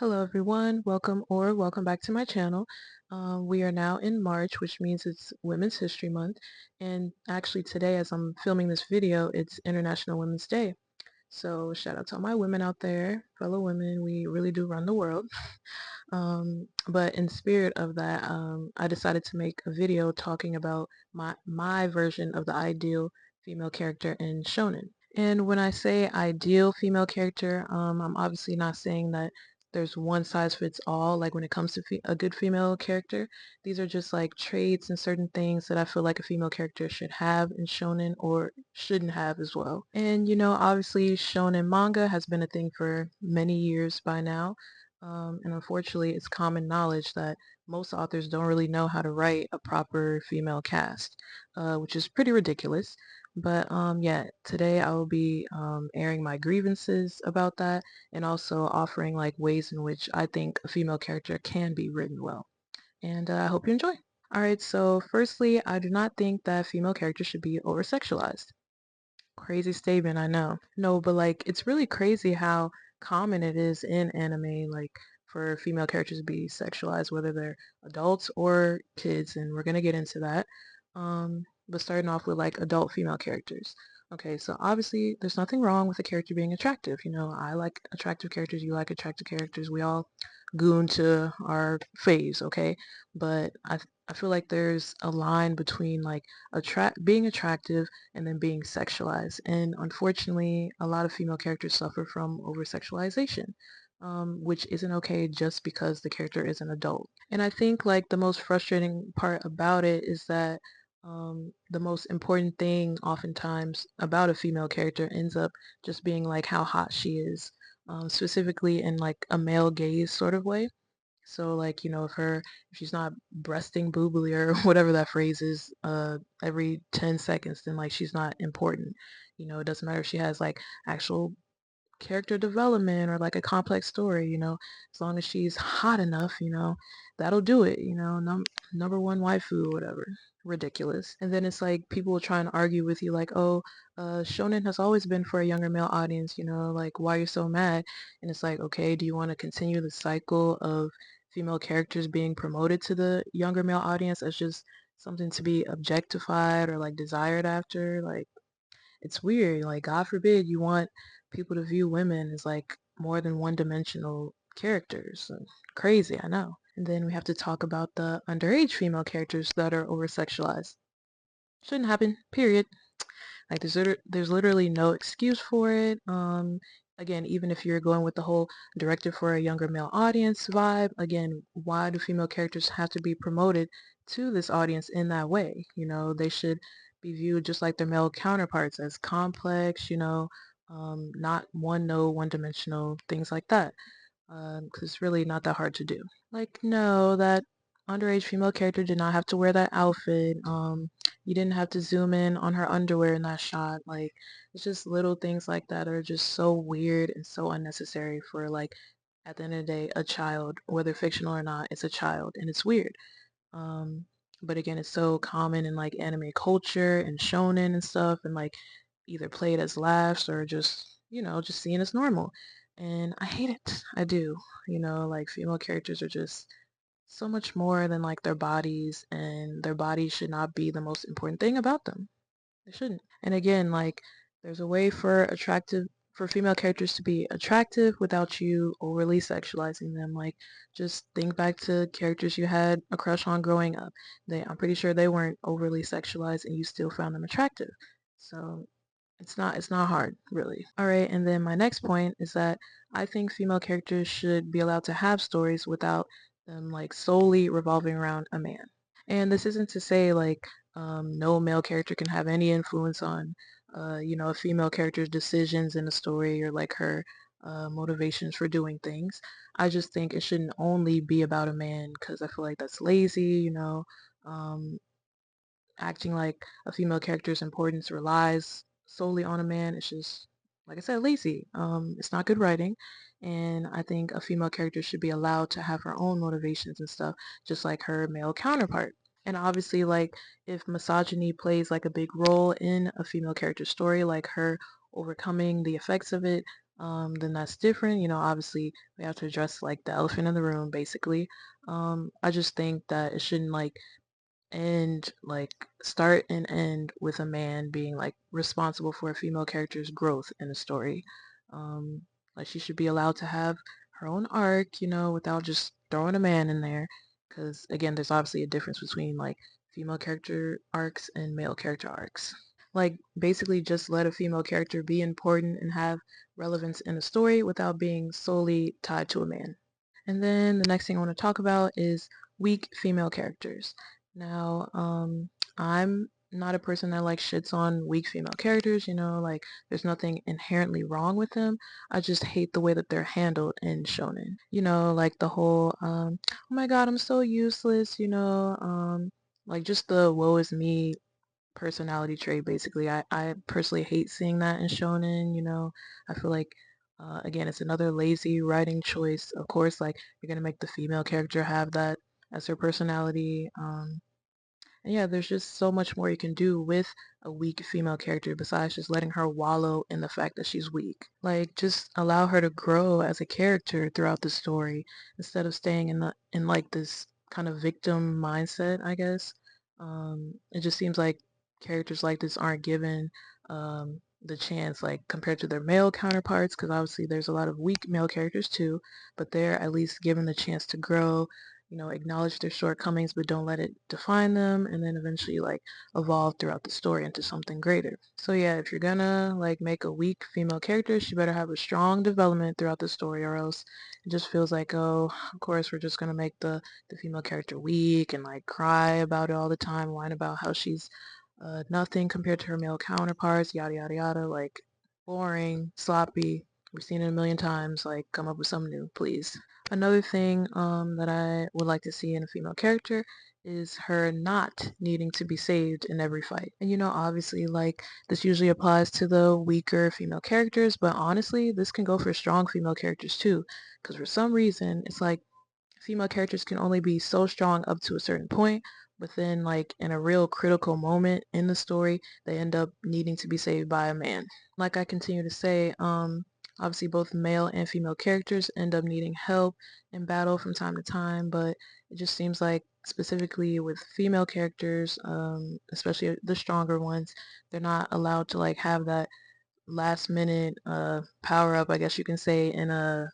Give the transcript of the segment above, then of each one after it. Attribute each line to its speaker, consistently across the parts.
Speaker 1: Hello everyone, welcome back to my channel. We are now in March, which means it's Women's History Month, and actually today as I'm filming this video, it's International Women's Day. So shout out to all my women out there, fellow women, we really do run the world. But in spirit of that, I decided to make a video talking about my version of the ideal female character in shonen. And when I say ideal female character, I'm obviously not saying that there's one size fits all, like when it comes to a good female character. These are just like traits and certain things that I feel like a female character should have in shonen or shouldn't have as well. And obviously shonen manga has been a thing for many years by now. And unfortunately, it's common knowledge that most authors don't really know how to write a proper female cast, which is pretty ridiculous. But yeah, today I will be airing my grievances about that and also offering like ways in which I think a female character can be written well. And I hope you enjoy. Alright, so firstly, I do not think that female characters should be over-sexualized. Crazy statement, I know. No, but like it's really crazy how common it is in anime, like for female characters to be sexualized, whether they're adults or kids, and we're gonna get into that. But starting off with like adult female characters. Okay, so obviously there's nothing wrong with a character being attractive. I like attractive characters, you like attractive characters, we all goon to our phase, okay? But I feel like there's a line between like being attractive and then being sexualized. And unfortunately, a lot of female characters suffer from over-sexualization, which isn't okay just because the character is an adult. And I think like the most frustrating part about it is that the most important thing oftentimes about a female character ends up just being like how hot she is, specifically in like a male gaze sort of way. So like, if she's not breasting boobily or whatever that phrase is, every 10 seconds, then like she's not important. It doesn't matter if she has like actual character development or like a complex story, as long as she's hot enough, that'll do it, number one waifu, whatever. Ridiculous. And then it's like people will try and argue with you like, oh, shonen has always been for a younger male audience, like why you're so mad? And it's like, okay, do you want to continue the cycle of female characters being promoted to the younger male audience as just something to be objectified or like desired after? Like it's weird. Like, God forbid you want people to view women as like more than one-dimensional characters. Crazy, I know. And then we have to talk about the underage female characters that are over-sexualized. Shouldn't happen, period. Like there's literally no excuse for it. Again, even if you're going with the whole directed for a younger male audience vibe, again, why do female characters have to be promoted to this audience in that way? They should be viewed just like their male counterparts as complex, not one-dimensional, things like that. Because it's really not that hard to do. Like, no, that underage female character did not have to wear that outfit. You didn't have to zoom in on her underwear in that shot. Like, it's just little things like that are just so weird and so unnecessary for, like, at the end of the day, a child, whether fictional or not, it's a child, and it's weird. Um, but again, it's so common in, like, anime culture and shonen and stuff, and, like, either played as laughs or just, just seen as normal. And I hate it. I do. Like female characters are just so much more than like their bodies, and their bodies should not be the most important thing about them. They shouldn't. And again, like there's a way for female characters to be attractive without you overly sexualizing them. Like just think back to characters you had a crush on growing up. I'm pretty sure they weren't overly sexualized and you still found them attractive. So it's not hard, really. Alright, and then my next point is that I think female characters should be allowed to have stories without them like solely revolving around a man. And this isn't to say like no male character can have any influence on a female character's decisions in a story or like her motivations for doing things. I just think it shouldn't only be about a man because I feel like that's lazy, um, acting like a female character's importance relies solely on a man. It's just, like I said, lazy. It's not good writing, and I think a female character should be allowed to have her own motivations and stuff, just like her male counterpart. And obviously, like, if misogyny plays like a big role in a female character's story, like her overcoming the effects of it, then that's different. Obviously we have to address like the elephant in the room, basically. I just think that it shouldn't like end like start and end with a man being like responsible for a female character's growth in a story. Um, like she should be allowed to have her own arc, without just throwing a man in there. Because again, there's obviously a difference between like female character arcs and male character arcs. Like basically just let a female character be important and have relevance in a story without being solely tied to a man. And then the next thing I want to talk about is weak female characters. Now, I'm not a person that like shits on weak female characters, like there's nothing inherently wrong with them. I just hate the way that they're handled in shonen. Like the whole, oh my god, I'm so useless, like just the woe is me personality trait basically. I personally hate seeing that in shonen. I feel like again it's another lazy writing choice. Of course, like you're gonna make the female character have that as her personality. And yeah, there's just so much more you can do with a weak female character besides just letting her wallow in the fact that she's weak. Like just allow her to grow as a character throughout the story instead of staying in like this kind of victim mindset, I guess. It just seems like characters like this aren't given the chance like compared to their male counterparts, because obviously there's a lot of weak male characters too, but they're at least given the chance to grow, acknowledge their shortcomings, but don't let it define them, and then eventually like evolve throughout the story into something greater. So yeah, if you're gonna like make a weak female character, she better have a strong development throughout the story, or else it just feels like, oh, of course we're just gonna make the female character weak and like cry about it all the time, whine about how she's nothing compared to her male counterparts, yada yada yada, like boring, sloppy. We've seen it a million times. Like, come up with something new, please. Another thing that I would like to see in a female character is her not needing to be saved in every fight. And obviously, like, this usually applies to the weaker female characters, but honestly, this can go for strong female characters too. Because for some reason, it's like female characters can only be so strong up to a certain point, but then like in a real critical moment in the story, they end up needing to be saved by a man. Like I continue to say, obviously both male and female characters end up needing help in battle from time to time, but it just seems like specifically with female characters, especially the stronger ones, they're not allowed to like have that last minute power up, I guess you can say, in a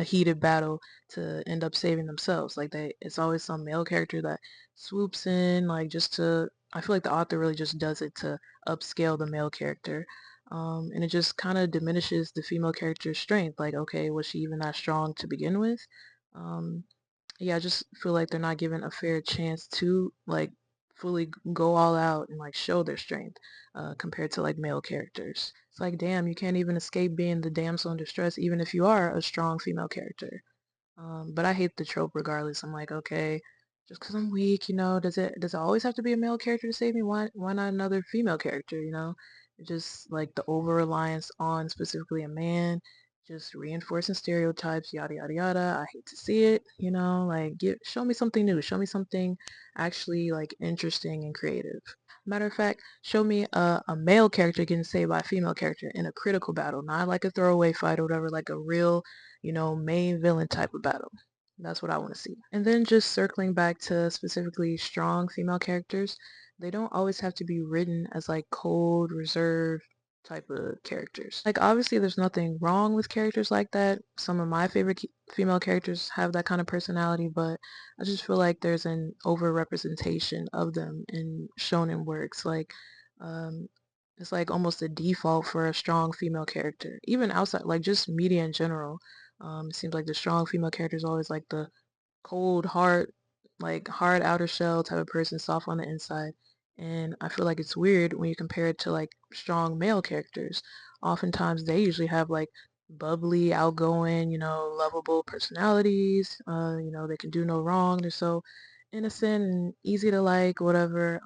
Speaker 1: heated battle to end up saving themselves. Like it's always some male character that swoops in, like just to. I feel like the author really just does it to upscale the male character, and it just kind of diminishes the female character's strength. Like, okay, was she even that strong to begin with? Um, yeah, I just feel like they're not given a fair chance to like fully go all out and like show their strength compared to like male characters. It's like, damn, you can't even escape being the damsel in distress even if you are a strong female character. But I hate the trope regardless. I'm like, okay, just because I'm weak, does it always have to be a male character to save me? Why not another female character? It's just like the over reliance on specifically a man, just reinforcing stereotypes, yada yada yada. I hate to see it. Like show me something new. Show me something actually like interesting and creative. Matter of fact, show me a male character getting saved by a female character in a critical battle, not like a throwaway fight or whatever, like a real main villain type of battle. That's what I want to see. And then just circling back to specifically strong female characters, they don't always have to be written as like cold, reserved type of characters. Like obviously there's nothing wrong with characters like that. Some of my favorite female characters have that kind of personality, but I just feel like there's an overrepresentation of them in shonen works. Like um, it's like almost a default for a strong female character, even outside, like just media in general. It seems like the strong female character is always like the cold, hard, like hard outer shell type of person, soft on the inside. And I feel like it's weird when you compare it to like strong male characters. Oftentimes they usually have like bubbly, outgoing, lovable personalities. They can do no wrong. They're so innocent and easy to like, whatever.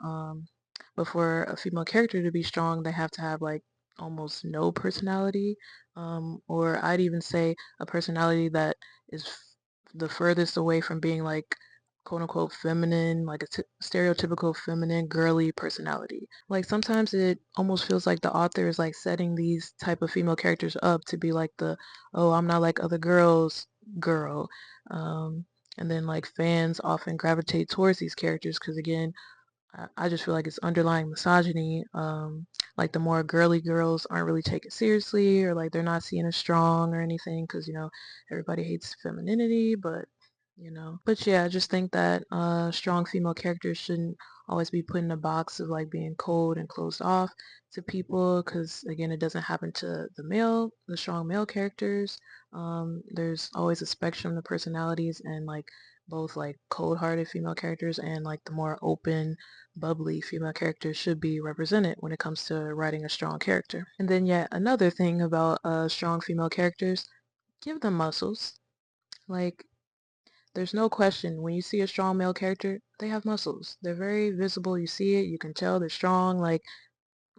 Speaker 1: But for a female character to be strong, they have to have like almost no personality. Or I'd even say a personality that is the furthest away from being like quote unquote feminine, like a stereotypical feminine girly personality. Like sometimes it almost feels like the author is like setting these type of female characters up to be like the, oh, I'm not like other girls girl. Um, and then like fans often gravitate towards these characters because again, I just feel like it's underlying misogyny. Like the more girly girls aren't really taken seriously, or like they're not seen as strong or anything, because everybody hates femininity, but yeah, I just think that strong female characters shouldn't always be put in a box of like being cold and closed off to people, because again, it doesn't happen to the strong male characters. There's always a spectrum of personalities, and like both like cold-hearted female characters and like the more open bubbly female characters should be represented when it comes to writing a strong character. And then yet another thing about strong female characters, give them muscles. Like there's no question when you see a strong male character, they have muscles. They're very visible. You see it, you can tell they're strong. Like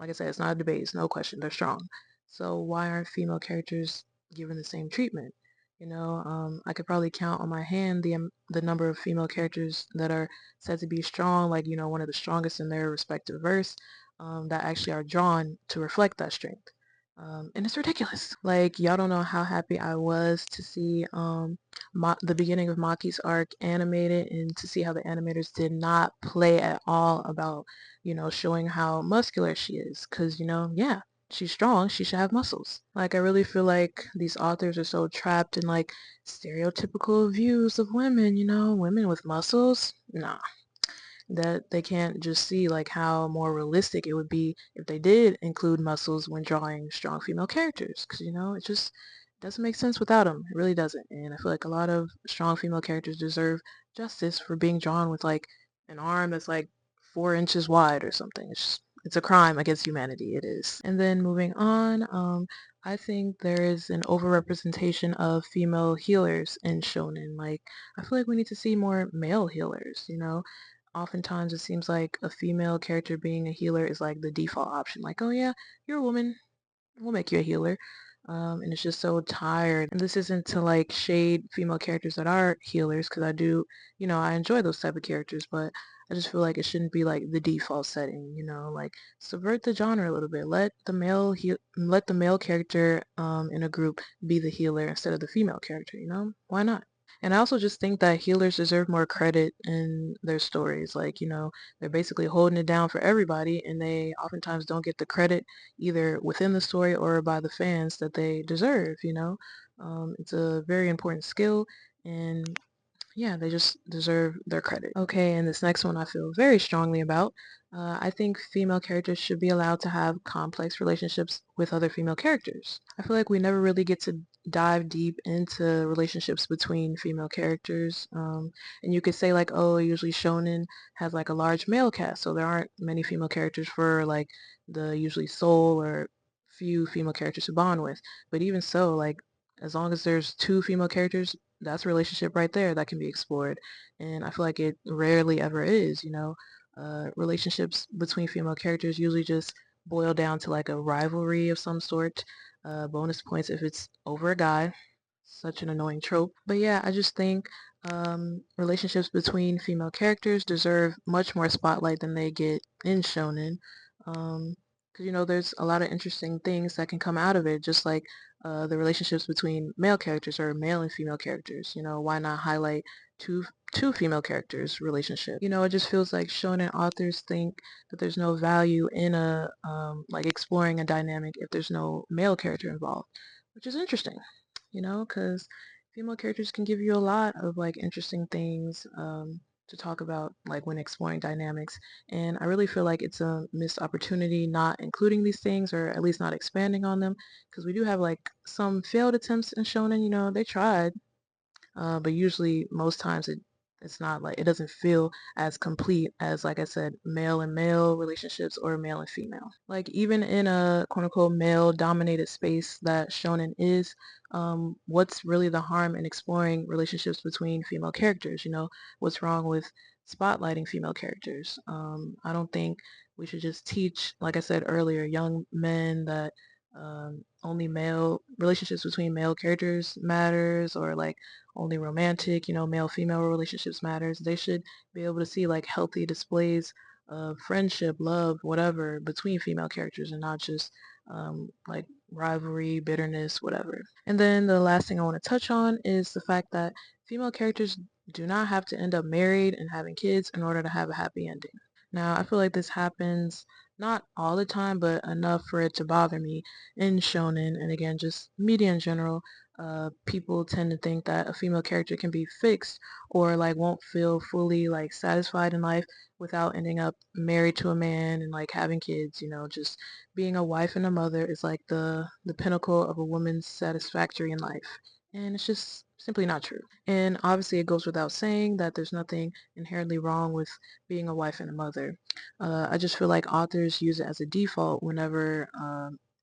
Speaker 1: I said, it's not a debate. It's no question. They're strong. So why aren't female characters given the same treatment? I could probably count on my hand the number of female characters that are said to be strong, like one of the strongest in their respective verse, that actually are drawn to reflect that strength. And it's ridiculous. Like y'all don't know how happy I was to see the beginning of Maki's arc animated, and to see how the animators did not play at all about showing how muscular she is. Because, yeah, she's strong. She should have muscles. Like, I really feel like these authors are so trapped in, like, stereotypical views of women, women with muscles. Nah, that they can't just see like how more realistic it would be if they did include muscles when drawing strong female characters, because it just doesn't make sense without them. It really doesn't. And I feel like a lot of strong female characters deserve justice for being drawn with like an arm that's like 4 inches wide or something. It's a crime against humanity. It is. And then moving on, I think there is an overrepresentation of female healers in shonen. Like, I feel like we need to see more male healers. Oftentimes it seems like a female character being a healer is like the default option. Like, oh yeah, you're a woman, we'll make you a healer. And it's just so tired. And this isn't to like shade female characters that are healers, because I do, I enjoy those type of characters, but I just feel like it shouldn't be like the default setting, like subvert the genre a little bit. Let the male character in a group be the healer instead of the female character. Why not? And I also just think that healers deserve more credit in their stories. Like, they're basically holding it down for everybody, and they oftentimes don't get the credit either within the story or by the fans that they deserve. It's a very important skill, and yeah, they just deserve their credit. Okay, and this next one I feel very strongly about. I think female characters should be allowed to have complex relationships with other female characters. I feel like we never really get to dive deep into relationships between female characters. And you could say like, oh, usually shonen has like a large male cast, so there aren't many female characters for like the usually sole or few female characters to bond with. But even so, like as long as there's two female characters, that's a relationship right there that can be explored. And I feel like it rarely ever is. Relationships between female characters usually just boil down to like a rivalry of some sort. Bonus points if it's over a guy. Such an annoying trope. But yeah, I just think relationships between female characters deserve much more spotlight than they get in shonen. Because there's a lot of interesting things that can come out of it, just like the relationships between male characters or male and female characters. Why not highlight two female characters relationship? It just feels like shonen authors think that there's no value in a like exploring a dynamic if there's no male character involved, which is interesting. Because female characters can give you a lot of like interesting things to talk about like when exploring dynamics, and I really feel like it's a missed opportunity not including these things, or at least not expanding on them, because we do have like some failed attempts in shonen. They tried, but usually most times it's not like, it doesn't feel as complete as, like I said, male and male relationships or male and female. Like even in a quote unquote male dominated space that shonen is, what's really the harm in exploring relationships between female characters? What's wrong with spotlighting female characters? I don't think we should just teach, like I said earlier, young men that only male relationships between male characters matters, or like only romantic, male-female relationships matters. They should be able to see like healthy displays of friendship, love, whatever between female characters, and not just like rivalry, bitterness, whatever. And then the last thing I want to touch on is the fact that female characters do not have to end up married and having kids in order to have a happy ending. Now, I feel like this happens not all the time, but enough for it to bother me in shonen, and again, just media in general. People tend to think that a female character can be fixed, or like won't feel fully like satisfied in life without ending up married to a man and like having kids. Just being a wife and a mother is like the pinnacle of a woman's satisfactory in life. And it's just simply not true. And obviously it goes without saying that there's nothing inherently wrong with being a wife and a mother. I just feel like authors use it as a default whenever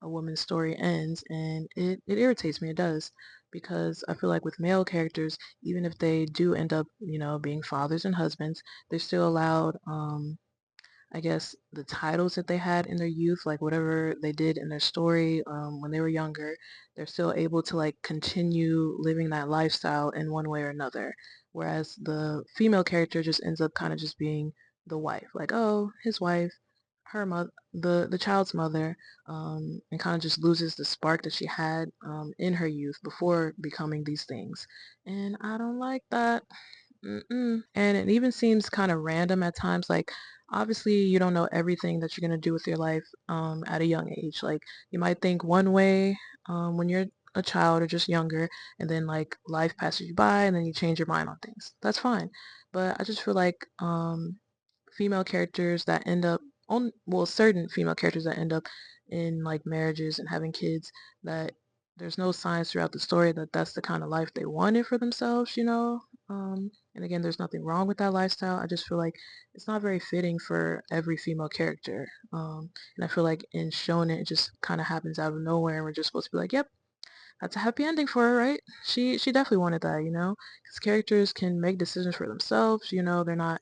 Speaker 1: a woman's story ends, and it irritates me. It does, because I feel like with male characters, even if they do end up, being fathers and husbands, they're still allowed, I guess, the titles that they had in their youth, like whatever they did in their story when they were younger, they're still able to like continue living that lifestyle in one way or another. Whereas the female character just ends up kind of just being the wife, like, oh, his wife, her mother, the child's mother, and kind of just loses the spark that she had in her youth before becoming these things. And I don't like that. And it even seems kind of random at times. Like, obviously, you don't know everything that you're going to do with your life at a young age. Like, you might think one way when you're a child or just younger, and then like life passes you by, and then you change your mind on things. That's fine. But I just feel like female characters that end up on, well, certain female characters that end up in like marriages and having kids, that there's no signs throughout the story that that's the kind of life they wanted for themselves. And again, there's nothing wrong with that lifestyle. I just feel like it's not very fitting for every female character. And I feel like in shonen, it just kind of happens out of nowhere, and we're just supposed to be like, yep, that's a happy ending for her, right? She definitely wanted that. Because characters can make decisions for themselves. They're not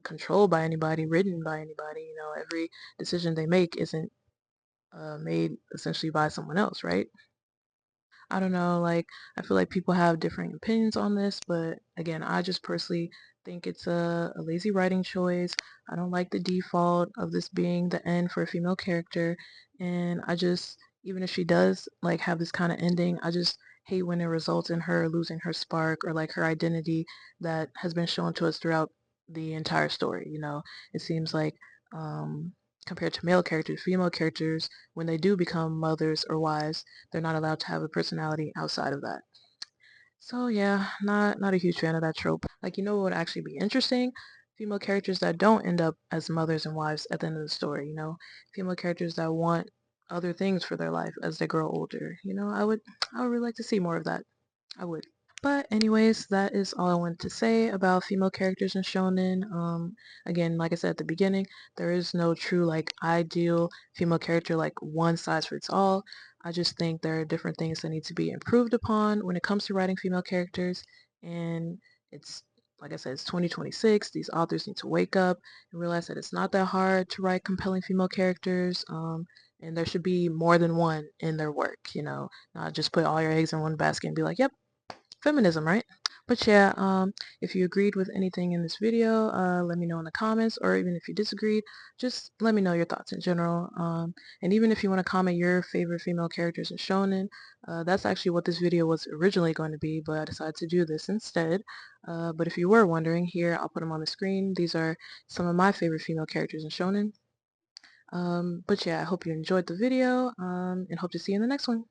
Speaker 1: controlled by anybody, written by anybody. Every decision they make isn't made essentially by someone else, right? I don't know, like, I feel like people have differing opinions on this, but again, I just personally think it's a lazy writing choice. I don't like the default of this being the end for a female character, and I just, even if she does like have this kind of ending, I just hate when it results in her losing her spark or like her identity that has been shown to us throughout the entire story. It seems like compared to male characters, female characters, when they do become mothers or wives, they're not allowed to have a personality outside of that. So yeah, not a huge fan of that trope. Like, what would actually be interesting? Female characters that don't end up as mothers and wives at the end of the story. Female characters that want other things for their life as they grow older. I would really like to see more of that. I would. But anyways, that is all I wanted to say about female characters in shonen. Again, like I said at the beginning, there is no true like ideal female character, like one size fits all. I just think there are different things that need to be improved upon when it comes to writing female characters. And it's, like I said, it's 2026. These authors need to wake up and realize that it's not that hard to write compelling female characters. And there should be more than one in their work. Not just put all your eggs in one basket and be like, yep, feminism, right? But yeah, if you agreed with anything in this video, let me know in the comments, or even if you disagreed, just let me know your thoughts in general. And even if you want to comment your favorite female characters in shonen, that's actually what this video was originally going to be, but I decided to do this instead. But if you were wondering, here, I'll put them on the screen. These are some of my favorite female characters in shonen. But yeah, I hope you enjoyed the video, and hope to see you in the next one.